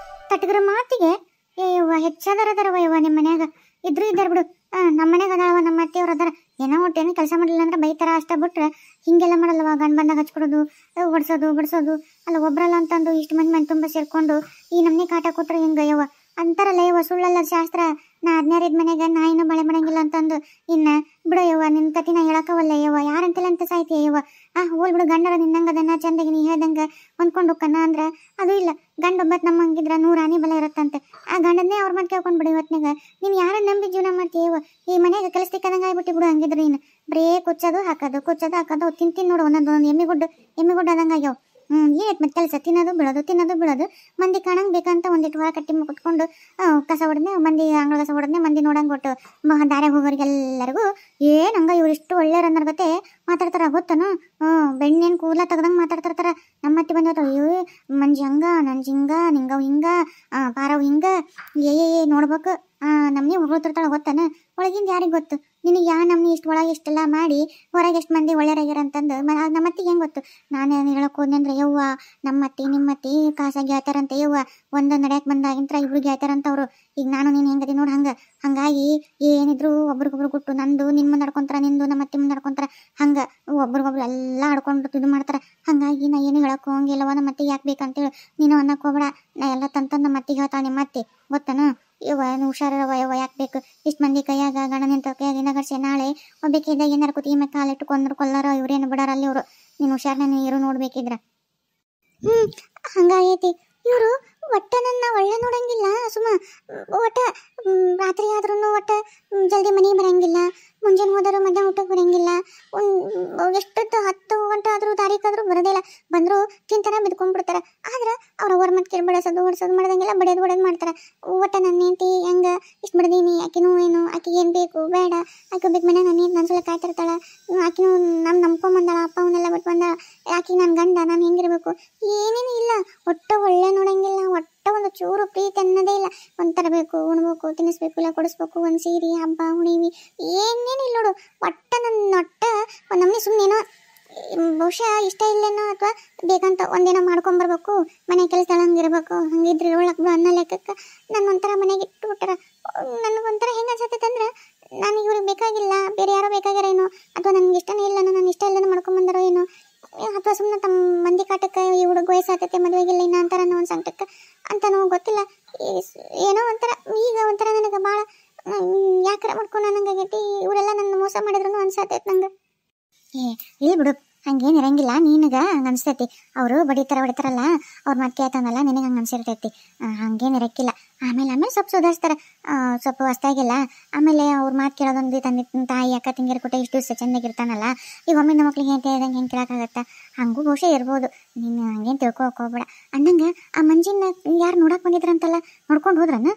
ತಟಗರ ಮಾತಿಗೆ ಅಯ್ಯವ್ವ ಹೆಚ್ಚಾದರದಾರವ ಯವ್ವ ನಿಮ್ಮ ಮನ್ಯಾಗ ಇದ್ದಾರ ಬಿಡು ನಮ್ಮ ಮನ್ಯಾಗ ಅದಾವ ನಮ್ಮ ಅತ್ತೆಯವ್ರು ಅದಾರ ಏನೋ ಒಟ್ಟೇನು ಕೆಲಸ ಮಾಡಲಿಲ್ಲ ಅಂದ್ರೆ ಬೈತಾರ ಅಷ್ಟ ಬಿಟ್ರೆ ಹಿಂಗೆಲ್ಲ ಮಾಡಲ್ಲವ ಗಂಡು ಬಂದಾಗ ಹಚ್ಕೊಡೋದು ಬಡಿಸೋದು ಅಲ್ಲ ಒಬ್ರಲ್ಲ ಅಂತಂದು ಇಷ್ಟು ಮಂದಿ ಮನೆ ತುಂಬ ಸೇರ್ಕೊಂಡು ಈ ನಮ್ಮನೆ ಕಾಟ ಕೊಟ್ರೆ ಹಿಂಗೆ ಯವ್ವ ಅಂತಾರಲ್ಲ ಯವ್ವ ಸುಳ್ಳಲ್ಲ ಶಾಸ್ತ್ರ ನಾ 16 ಮನೆಗೆ ನಾ ಇನ್ನೂ ಬಳೆ ಮಾಡಂಗಿಲ್ಲ ಅಂತಂದು ಇನ್ನ ಬಿಡೋ ಯವ್ವ ನಿನ್ನ ಕತಿ ನಾ ಹೇಳಕವಲ್ಲ ಯವ್ವ ಯಾರಂತಿಲ್ಲ ಅಂತ ಸಾಯ್ತೀಯ ಯವ್ವ ಹೋಲ್ ಬಿಡು ಗಂಡರ ಬರೇ ಕುಚ್ಚೋದು ಹಾಕೋದು ತಿಂತೀನಿ ನೋಡು ಒಂದೊಂದು ಎಮ್ಮಿಗುಡ್ಡ ಆದಂಗೆ ಆಗ್ಯಾವ. ಏನೈತೆ ಮತ್ತೆ ಕೆಲಸ ತಿನ್ನೋದು ಬಿಡೋದು ಮಂದಿ ಕಾಣಂಗೆ ಬೇಕಂತ ಒಂದಿಟ್ಟು ಹೊರ ಕಟ್ಟಿ ಕುತ್ಕೊಂಡು ಕಸ ಹೊಡೆದ್ನೆ ಮಂದಿ ಅಂಗಳ ಕಸ ಹೊಡೆದ್ನೆ ಮಂದಿ ನೋಡಂಗೆ ಕೊಟ್ಟು ದಾರ್ಯಾಗ ಹೋಗೋರಿಗೆಲ್ಲರಿಗೂ ಹಂಗ ಇವ್ರು ಇಷ್ಟು ಒಳ್ಳೆಯವ್ರು ಅನ್ನೋರ್ ಗತೆ ಮಾತಾಡ್ತಾರ ಗೊತ್ತನು. ಬೆಣ್ಣೇನು ಕೂದಲ ತೆಗ್ದಂಗೆ ಮಾತಾಡ್ತಿರ್ತಾರ. ನಮ್ಮತ್ತಿ ಬಂದೋತಾವ, ಅಯ್ಯೋ ಮಂಜಿ ಹಂಗ ನಂಜಿ ಹಿಂಗ ನಿಂಗವ್ ಹಿಂಗ ಪಾರವ್ ಹಿಂಗ ನೋಡ್ಬೇಕು ನಮ್ನಿ ಹೊಗಳ್ತಿರ್ತಾಳ ಗೊತ್ತನ. ಒಳಗಿಂದ ಯಾರಿಗೆ ಗೊತ್ತು ನಿನಗೆ ನಮ್ನಿ ಇಷ್ಟು ಒಳಗೆ ಇಷ್ಟೆಲ್ಲ ಮಾಡಿ ಹೊರಗೆ ಎಷ್ಟು ಮಂದಿ ಒಳ್ಳೆಯರಾಗ್ಯಾರ ಅಂತಂದು ನಮ್ಮತ್ತಿಗೆ ಹೆಂಗೆ ಗೊತ್ತು. ನಾನು ಹೇಳಕ್ ಹೋದ್ನೆ ಅಂದ್ರೆ ಯವ್ವ ನಿಮ್ಮತ್ತಿ ಕಾಸಾಗಿ ಹೇಳ್ತಾರಂತೆ ಯವ್ವ ಒಂದು ನಡೆಯಕ್ಕೆ ಬಂದಾಗಿಂತ್ರ ಇಬ್ರಿಗೆ ಹೇಳ್ತಾರಂತ ಅವರು. ಈಗ ನಾನು ನೀನು ಹೆಂಗದಿ ನೋಡಿ ಹಂಗಾಗಿ ಏನಿದ್ರು ಒಬ್ರಿಗೊಬ್ರು ಗುಟ್ಟು ನಂದು ನಿನ್ನ ಮುಂದೆ ನಡ್ಕೊಂತಾರ ನಿಂದು ನಮ್ಮ ಅತ್ತಿ ಮುಂದೆ ನಡ್ಕೊಂತಾರ ಹಂಗೆ ಒಬ್ರಿಗೊಬ್ರು ಎಲ್ಲ ಆಡ್ಕೊಂಡು ಇದು ಮಾಡ್ತಾರೆ. ಹಾಗಾಗಿ ನಾ ಏನು ಹೇಳಕ್ಕೆ ಹೋಗಿಲ್ಲವ ನಮ್ಮ ಅತ್ತಿಗೆ ಯಾಕೆ ಬೇಕಂತೇಳಿ ನೀನು ಅನ್ನಕ್ಕೆ ಹೋಗ್ಬೇಡ. ನಾ ಎಲ್ಲ ತಂತಂದು ನಮ್ಮ ಅತ್ತಿಗೆ ಹೇಳ್ತಾಳೆ ನಿಮ್ಮ ಅತ್ತಿ ಗೊತ್ತನ. ಯವ್ವ ಹುಷಾರವ ಯವ್ವ ಯಾಕೆ ಬೇಕು ಇಷ್ಟು ಮಂದಿ ಕೈಯಾಗ ಗಂಡ ನಿಂತ ಕೈಯಾಗ ನಗರ್ಸಿ ನಾಳೆ ಒಬ್ಬಾಕಿದ್ದಾಗ ಏನಾರು ಕೂತಿ ಮೇಲೆ ಕಾಲಿಟ್ಟು ಕೊಂದರ ಇವ್ರೇನು ಬಿಡಾರ ಅಲ್ಲಿ ಇವರು. ನೀನು ಹುಷಾರನ್ನ ನೀರು ನೋಡ್ಬೇಕಿದ್ರ ಹಂಗಾಗೈತಿ. ಇವರು ಒಟ್ಟ ನನ್ನ ಒಳ್ಳೆ ನೋಡಂಗಿಲ್ಲ ಸುಮ್ಮ ಒಟ್ಟ ರಾತ್ರಿ ಆದ್ರೂ ಒಟ್ಟ ಜಲ್ದಿ ಮನೆಗೆ ಬರಂಗಿಲ್ಲ. ಮುಂಜಾನೆ ಹೋದರೂ ಮಧ್ಯಾಹ್ನ ಊಟಕ್ಕೆ ಬರಂಗಿಲ್ಲ. ಎಷ್ಟೊತ್ತು 10 ಗಂಟೆ ಆದರೂ ತಾರೀಕಾದ್ರೂ ಬರೋದೇ ಇಲ್ಲ. ಬಂದರೂ ತಿಂತಾರ ಬಿದ್ಕೊಂಡ್ಬಿಡ್ತಾರ. ಆದ್ರೆ ಅವ್ರ ಮತ್ತೆ ಕೇಳಿ ಬಡಿಸೋದು ಹೊಡ್ಸೋದು ಮಾಡ್ದಂಗೆಲ್ಲ ಬಡಿಯೋದು ಮಾಡ್ತಾರೆ. ಒಟ್ಟ ನನ್ನ ಹೆಂಡತಿ ಹೆಂಗ ಇಷ್ಟು ಬಡ್ದೀನಿ ಆಕಿನೂ ಏನು ಆಕಿಗೆ ಏನು ಬೇಕು ಬೇಡ ಆಕೆ ಬೇಕು ಮನೆ ನನ್ನ ನನ್ನ ಸಲ ಕಾಯ್ತಿರ್ತಾಳೆ. ಆಕಿನೂ ನಂಬ್ಕೊಂಬಂದಾಳ ಅಪ್ಪ ಅವನ್ನೆಲ್ಲ ಬಿಟ್ಟು ಬಂದಾಳ. ಆಕೆ ನನ್ನ ಗಂಡ ನಾನು ಹೆಂಗಿರ್ಬೇಕು ಏನೇನು ಇಲ್ಲ. ಒಟ್ಟ ಒಳ್ಳೆ ನೋಡಂಗಿಲ್ಲ. ಒಟ್ಟ ಒಂದು ಚೂರು ಪ್ರೀತಿ ಅನ್ನೋದೇ ಇಲ್ಲ. ಒಂಥರ ಬೇಕು ಉಣ್ಬೇಕು ತಿನ್ನಿಸ್ಬೇಕು ಇಲ್ಲ ಕೊಡಿಸ್ಬೇಕು ಒಂದು ಸೀರೆ ಹಬ್ಬ ಹುಣಿವಿ ಏನೇನು ಇಲ್ಲ ನೋಡು. ಒಟ್ಟ ನನ್ನ ಒಂದು ನಮ್ಮನೆ ಸುಮ್ಮನೇನೋ ಬಹುಶಃ ಇಷ್ಟ ಇಲ್ಲೇನೋ ಅಥವಾ ಬೇಕಂತ ಒಂದೇನೋ ಮಾಡ್ಕೊಂಬರ್ಬೇಕು ಮನೆ ಕೆಲಸದಳಂಗಿರ್ಬೇಕು ಹಂಗಿದ್ರೆ ಒಳಗೆ ಅನ್ನೋ ಲೆಕ್ಕಕ್ಕೆ ನನ್ನ ಒಂಥರ ಮನೆಗೆ ಇಟ್ಬಿಟ್ಟಾರ. ನನಗೊಂಥರ ಹೆಂಗೆ ಅನ್ಸತ್ತೈತೆ ಅಂದ್ರೆ ನಾನು ಇವ್ರಿಗೆ ಬೇಕಾಗಿಲ್ಲ ಬೇರೆ ಯಾರೋ ಬೇಕಾಗ್ಯಾರೇನೋ ಅಥವಾ ನನಗೆ ಇಷ್ಟನೇ ಇಲ್ಲ ನನ್ನ ಇಷ್ಟ ಇಲ್ಲನೋ ಮಾಡ್ಕೊಂಬಂದಾರೋ ಏನೋ ಅಥವಾ ಸುಮ್ಮನೆ ತಮ್ಮ ಮಂದಿ ಕಾಟಕ್ಕೆ ಈ ಹುಡುಗ ವಯಸ್ಸಾಗ್ತೈತೆ ಮದುವೆಗಿಲ್ಲ ಇನ್ನ ಅಂತಾರ ಒಂದು ಸಂಕಟಕ್ಕೆ ಅಂತನೋ ಗೊತ್ತಿಲ್ಲ. ಏನೋ ಒಂಥರ ಈಗ ಒಂಥರ ನನಗೆ ಭಾಳ ಯಾಕರ ಮಾಡ್ಕೊಂಡು ನನಗಾಗೈತಿ. ಇವರೆಲ್ಲ ನನ್ನ ಮೋಸ ಮಾಡಿದ್ರು ಅನ್ಸತ್ತೈತೆ ನಂಗೆ. ಇಲ್ಲಿ ಬಿಡು ಹಂಗೇನು ಇರಂಗಿಲ್ಲ. ನಿನಗೆ ಹಂಗೆ ಅನ್ಸ್ತೈತಿ ಅವರು ಬಡಿತಾರಲ್ಲ ಅವ್ರ ಮಾತು ಕೇಳ್ತಾನಲ್ಲ ನಿನಗೆ ಹಂಗೆ ಅನ್ಸಿರ್ತೈತಿ. ಹಂಗೇನು ಇರಕ್ಕಿಲ್ಲ. ಆಮೇಲೆ ಸ್ವಲ್ಪ ಸುಧಾರಿಸ್ತಾರೆ ಸ್ವಲ್ಪ ಹೊಸ್ತಾಗಿಲ್ಲ. ಆಮೇಲೆ ಅವ್ರ ಮಾತು ಕೇಳೋದೊಂದು ತಂದೆ ತಾಯಿ ಅಕ್ಕ ತಂಗಿಯರ ಕೊಟ್ಟ ಇಷ್ಟು ದಿವಸ ಚೆಂದಾಗಿರ್ತಾನಲ್ಲ. ಈಗ ಒಮ್ಮೆ ನಮ್ಮ ಮಕ್ಳಿಗೆ ಏನು ಹೇಳ್ದಂಗೆ ಹೆಂಗೆ ಕೇಳೋಕ್ಕಾಗತ್ತಾ. ಹಂಗೂ ಬಹುಶಃ ಇರ್ಬೋದು. ನೀನು ಹಂಗೇನು ತಿಳ್ಕೊಳಕ್ಕೆ ಹೋಗ್ಬೇಡ. ಅಂದಂಗೆ ಆ ಮಂಜಿನ ಯಾರು ನೋಡಕ್ಕೆ ಬಂದಿದ್ರಂತಲ್ಲ ನೋಡ್ಕೊಂಡು ಹೋದ್ರನ?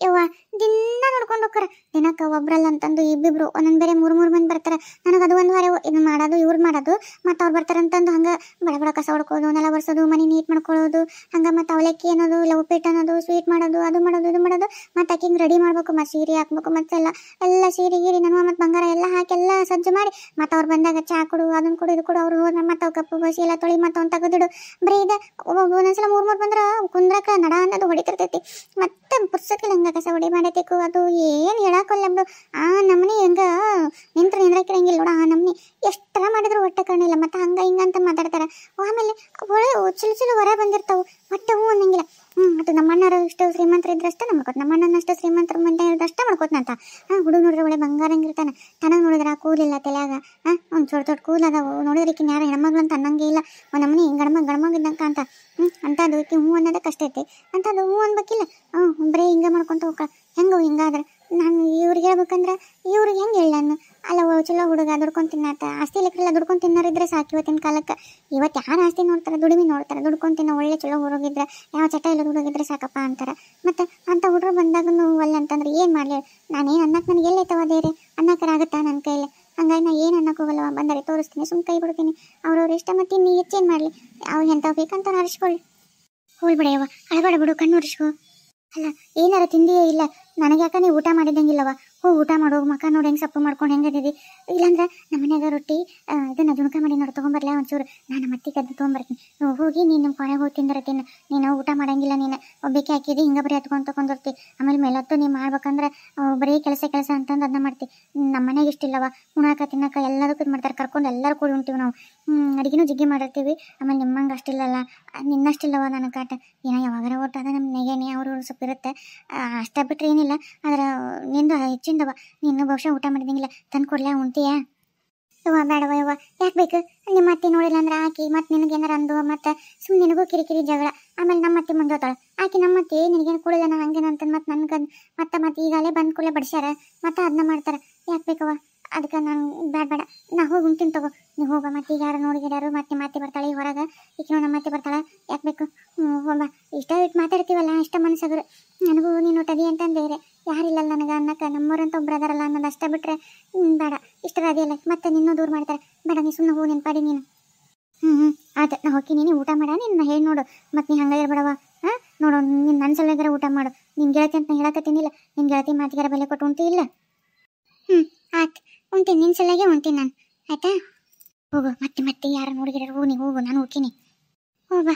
ಯವ್ವ ದಿನ ನೋಡ್ಕೊಂಡು ಹೋಗ್ತಾರ. ದಿನಕ್ಕೆ ಒಬ್ರಲ್ಲ ಅಂತಂದು ಇಬ್ಬಿಬ್ರು ಒಂದೊಂದು ಬೇರೆ 3 ಮಂದಿ ಬರ್ತಾರೆ. ನನಗೆ ಅದು ಒಂದು ವಾರ ಇದನ್ನ ಮಾಡೋದು ಇವ್ರು ಮಾಡೋದು ಮತ್ತು ಅವ್ರು ಬರ್ತಾರಂತಂದು ಹಂಗೆ ಬಡ ಕಸ ಹೊಡ್ಕೋದು ನೆಲ ಬರ್ಸೋದು ಮನೆ ನೀಟ್ ಮಾಡ್ಕೊಳ್ಳೋದು ಹಂಗೆ ಮತ್ತು ಅವಲಕ್ಕಿ ಅನ್ನೋದು ಇಲ್ಲ ಉಪ್ಪಿಟ್ಟು ಅನ್ನೋದು ಸ್ವೀಟ್ ಮಾಡೋದು ಅದು ಮಾಡೋದು ಇದು ಮಾಡೋದು ಮತ್ತು ಆಕಿಂಗೆ ರೆಡಿ ಮಾಡ್ಬೇಕು ಮತ್ತು ಸೀರೆ ಹಾಕ್ಬೇಕು ಮತ್ತೆಲ್ಲ ಸೀರೆ ಗೀರಿ ನನ್ನ ಮತ್ತು ಬಂಗಾರ ಎಲ್ಲ ಹಾಕಿ ಎಲ್ಲ ಸಜ್ಜು ಮಾಡಿ ಮತ್ತು ಅವ್ರು ಬಂದಾಗ ಚಾ ಕೊಡು ಅದನ್ನು ಕೊಡು ಇದು ಕೊಡು ಅವ್ರು ಹೋದ ಮತ್ತು ಅವ್ರು ಕಪ್ಪು ಬಸಿ ಎಲ್ಲ ತೊಳಿ ಮತ್ತು ಅವ್ನು ತೆಗೆದಿಡು ಬರೀ ಇದೆ. ಒಂದೊಂದ್ಸಲ 3 ಬಂದ್ರೆ ಕುಂದ್ರಕ್ಕೆ ನಡ ಅನ್ನೋದು ಹೊಡಿತಿರ್ತೈತಿ. ಮತ್ತು ಪುರ್ಸಕ್ಕೆ ಹಂಗೆ ಕಸ ಹೊಡಿ ಮಾಡಬೇಕು ಅದು ಏನು ಹೇಳಾಕಲ್ಲ ಬಿಡು. ಆ ನಮ್ಮನೆ ಹೆಂಗ ನಿಂದ್ರಕ್ಕಿರಂಗಿಲ್ಲ ನೋಡ. ಆ ನಮ್ಮನೆ ಎಷ್ಟರ ಮಾಡಿದ್ರು ಒಟ್ಟ ಕಾಣಿಲ್ಲ ಮತ್ತು ಹಂಗೆ ಹಿಂಗಂತ ಮಾತಾಡ್ತಾರೆ. ಆಮೇಲೆ ಒಳ್ಳೆ ಚಿಲು ಹೊರ ಬಂದಿರ್ತಾವೆ ಒಟ್ಟ ಹೂ ಅನ್ನಂಗಿಲ್ಲ. ಅದು ನಮ್ಮಣ್ಣರು ಇಷ್ಟು ಶ್ರೀಮಂತರು ಇದ್ರಷ್ಟೇ ಮಾಡ್ಕೋತ ನಮ್ಮಣ್ಣನಷ್ಟು ಶ್ರೀಮಂತರ ಮಂದಿ ಇದ್ರಷ್ಟೇ ಮಾಡ್ಕೋತನಂತ. ಹುಡುಗ ನೋಡಿದ್ರೆ ಒಳ್ಳೆ ಬಂಗಾರಂಗಿರ್ತಾನೆ. ತನಗೆ ನೋಡಿದ್ರೆ ಆ ಕೂಲಿಲ್ಲ ತಲೆಯಾಗ ಒಂದು ದೊಡ್ಡ ಕೂದಲದಾವು ನೋಡಿದ್ರಿಕಿನ್ ಯಾರು ಹೆಣ್ಮಗ್ಳು ಅಂತ ಅನ್ನಂಗೆ ಇಲ್ಲ. ಒಂದು ನಮ್ಮನೆ ಗಣಮಗಿದ್ದಂಕ ಅಂತ ಅಂತದು ಈಕಿ ಹೂ ಅನ್ನೋದೇ ಕಷ್ಟ ಐತಿ ಅಂತದು ಹೂ ಅನ್ಬೇಕಿಲ್ಲ. ಬರೀ ಹಿಂಗೆ ಮಾಡ್ಕೊತ ಹೋಗ ಹೆಂಗೋ ಹಿಂಗಾದ್ರೆ ನಾನು ಇವ್ರಿಗೆ ಹೇಳ್ಬೇಕಂದ್ರೆ ಇವ್ರಿಗೆ ಹೆಂಗೆ ಹೇಳ ನಾನು ಅಲ್ಲ ಚಲೋ ಹುಡುಗ ದುಡ್ಕೊಂಡು ತಿನ್ನಾತ ಆಸ್ತಿ ಲೆಕ್ಕರೆಲ್ಲ ದುಡ್ಕೊಂಡು ತಿನ್ನೋರಿದ್ರೆ ಸಾಕು. ಇವತ್ತಿನ ಕಾಲಕ್ಕೆ ಇವತ್ತು ಯಾರು ಆಸ್ತಿ ನೋಡ್ತಾರೆ ದುಡಿಮೆ ನೋಡ್ತಾರೆ. ದುಡ್ಕೊಂಡು ತಿನ್ನೋ ಒಳ್ಳೆ ಚಲೋ ಹುಡುಗಿದ್ರೆ ಯಾವ ಚಟ ಇಲ್ಲ ಹುಡುಗಿದ್ರೆ ಸಾಕಪ್ಪ ಅಂತಾರೆ. ಮತ್ತು ಅಂಥ ಹುಡುಗರು ಬಂದಾಗ ಒಳ್ಳೆ ಅಂತಂದ್ರೆ ಏನು ಮಾಡಲಿ ನಾನೇನು ಅನ್ನಕ್ಕೆ ನನಗೆ ಎಲ್ಲೈತವ ದೇರೆ ಅನ್ನಕ್ಕರ ಆಗುತ್ತಾ ನನ್ನ ಕೈಯಲ್ಲಿ. ಹಂಗಾಗಿ ನಾ ಏನು ಅನ್ನಕ್ಕೆ ಹೋಗಲ್ಲವ ಬಂದರೆ ತೋರಿಸ್ತೀನಿ ಸುಮ್ಮ ಕೈ ಬಿಡ್ತೀನಿ. ಅವ್ರವ್ರ ಇಷ್ಟ ಮತ್ತು ಇನ್ನು ಹೆಚ್ಚೇನು ಮಾಡಲಿ ಅವ್ರು ಎಂಥ ಬೇಕಂತ ಹರಿಸ್ಕೊಳ್ಳಿ. ಹೋಗ್ಬಿಡೆಯವ ಅಳಬೇಡ ಬಿಡು ಕಣ್ಣು ಹರಿಸ್ಕೊ. ಅಲ್ಲ ಏನಾರ ತಿಂದಿಯೇ ಇಲ್ಲ ನನಗೆ ಯಾಕೆ ನೀವು ಊಟ ಮಾಡಿದಂಗಿಲ್ಲವ. ಹೋಗಿ ಊಟ ಮಾಡೋ ಮಕ್ಕ ನೋಡಿ ಹೆಂಗೆ ಸಪ್ಪು ಮಾಡ್ಕೊಂಡು ಹೆಂಗದಿದ್ದಿ. ಇಲ್ಲಾಂದ್ರೆ ನಮ್ಮ ಮನ್ಯಾಗ ರೊಟ್ಟಿ ಇದನ್ನು ಜುಣಕ ಮಾಡಿ ನೋಡಿ ತೊಗೊಂಬರ್ಲ ಒಂಚೂರು ನಾನು ಮತ್ತೆ ಕದ್ದು ತೊಗೊಂಬರ್ತೀನಿ. ಹೋಗಿ ನೀನು ನಿಮ್ಮ ಕೊನೆಗೆ ಹೋಗಿ ತಿಂದರೆ ತಿನ್ನು. ನೀನು ಊಟ ಮಾಡಂಗಿಲ್ಲ ನೀನು ಒಬ್ಬಕ್ಕೆ ಹಾಕಿದಿ ಹಿಂಗೆ ಬರೀ ಹತ್ಕೊಂಡು ತೊಗೊಂಡಿರ್ತಿ. ಆಮೇಲೆ ಮೇಲತ್ತು ನೀವು ಮಾಡ್ಬೇಕಂದ್ರೆ ಬರೀ ಕೆಲಸ ಅಂತಂದು ಅದನ್ನ ಮಾಡ್ತಿ. ನಮ್ಮ ಮನೆಗೆ ಇಷ್ಟಿಲ್ಲವ ಉಣಾಕ ತಿನ್ನಕ ಎಲ್ಲದಕ್ಕೂ ಇದು ಮಾಡ್ತಾರೆ. ಕರ್ಕೊಂಡು ಎಲ್ಲರೂ ಕೂಡಿ ಉಣ್ತೀವಿ ನಾವು. ಅಡುಗೆನೂ ಜಿಗ್ಗಿ ಮಾಡಿರ್ತೀವಿ. ಆಮೇಲೆ ನಿಮ್ಮಂಗೆ ಅಷ್ಟಿಲ್ಲಲ್ಲ ನಿನ್ನಷ್ಟಿಲ್ಲವ ನನಗೆ ಕಾಟ ಏನೋ ಯಾವಾಗಾರ ಒಟ್ಟು ಅದ ನಮ್ಮ ನೆಗೆನೆ ಅವರು ಸ್ವಲ್ಪ ಇರುತ್ತೆ ಅಷ್ಟ ಬಿಟ್ಟರೆ ಏನಿಲ್ಲ. ಆದ್ರೆ ನಿಂದು ಹೆಚ್ಚಿಂದವ ನೀನು ಬಹುಶಃ ಊಟ ಮಾಡಿದಂಗಿಲ್ಲ ತಂದು ಕೊಡ್ಲ ಉಣ್ತೀಯಾ? ಯವ್ವ ಬೇಡವ ಯವ್ವ ಯಾಕೆ ಬೇಕು? ನಿಮ್ಮ ಅತ್ತೆ ನೋಡಿಲ್ಲ ಅಂದ್ರೆ ಆಕಿ ಮತ್ತು ನಿನಗೆ ಏನಾರ ಅಂದು ಮತ್ತು ಸುಮ್ಮನೆ ನಿನಗೂ ಕಿರಿಕಿರಿ ಜಗಳ. ಆಮೇಲೆ ನಮ್ಮ ಅತ್ತೆ ಮುಂದೋತಾಳೆ ಆಕಿ ನಮ್ಮ ಅತ್ತೆ ನಿನಗೇನು ಕೊಡಿಲ್ಲ ನಾನು ಹಂಗೇನು ಅಂತ ಮತ್ತು ನನಗೆ ಮತ್ತೆ ಈಗಾಗಲೇ ಬಂದು ಕೂಡಲೇ ಬಡಿಸ್ಯಾರ ಮತ್ತು ಅದನ್ನ ಮಾಡ್ತಾರೆ. ಯಾಕೆ ಬೇಕವ? ಅದಕ್ಕೆ ನಾನು ಬೇಡ ನಾ ಹೋಗಿ ಉಣ್ತೀನಿ ತಗೋ. ನೀವು ಹೋಗ, ಮತ್ತೆ ಈಗ ಯಾರು ನೋಡಿಗಿಡ್ಯಾರು ಮತ್ತೆ ಬರ್ತಾಳೆ ಈ ಹೊರಗೆ, ಈಕಿನೂ ನಮ್ಮ ಮತ್ತೆ ಬರ್ತಾಳೆ, ಯಾಕೆ ಬೇಕು? ಹೋಗ. ಇಷ್ಟ ಇಟ್ಟು ಮಾತಾಡ್ತೀವಲ್ಲ, ಇಷ್ಟ ಮನಸ್ಸಾಗ್ರೆ ನನಗೂ ನೀನು ಟದಿ ಅಂತಂದು ಬೇರೆ ಯಾರಿಲ್ಲಲ್ಲ ನನಗೆ ಅನ್ನಕ್ಕೆ, ನಮ್ಮವ್ರಂತ ಒಬ್ರು ಅದಾರಲ್ಲ ಅನ್ನೋದು ಅಷ್ಟ ಬಿಟ್ರೆ ಬೇಡ. ಇಷ್ಟರ ಅದಿಯಲ್ಲ ಮತ್ತೆ ನಿನ್ನೂ ದೂರ ಮಾಡ್ತಾರೆ. ಬೇಡ, ನೀ ಸುಮ್ಮನೆ ಹೋಗಿ ನೆನ್ಪಾಡಿ ನೀನು. ಆಯ್ತು, ನಾ ಹೋಗ್ತೀನಿ, ನೀನು ಊಟ ಮಾಡ, ನಿನ್ನ ಹೇಳಿ ನೋಡು. ಮತ್ತೆ ನೀ ಹಂಗೆ ಇರ್ಬೇಡವ. ನೋಡು, ನೀನು ನನ್ನ ಸಲುವಾಗಾರ ಊಟ ಮಾಡು. ನಿನ್ನ ಗೆಳತಿ ಅಂತ ನಾ ಹೇಳಕತ್ತೀನಿಲ್ಲ, ನಿನ್ನ ಗೆಳತಿ ಮಾತಿಗಾರ ಬೆಲೆ ಕೊಟ್ಟು ಉಣ್ತಿ ಇಲ್ಲ? ಆಯ್ತು, ಉಣ್ತೀನಿ, ನಿನ್ನ ಸಲುವಾಗೆ ಉಣ್ತೀನಿ ನಾನು. ಆಯ್ತಾ? ಹೋಗು, ಮತ್ತೆ ಯಾರು ನೋಡಿಗಿರ ಹೋಗು, ನೀ ಹೋಗು, ನಾನು ಹೋಗ್ತೀನಿ. ಹೋಗ.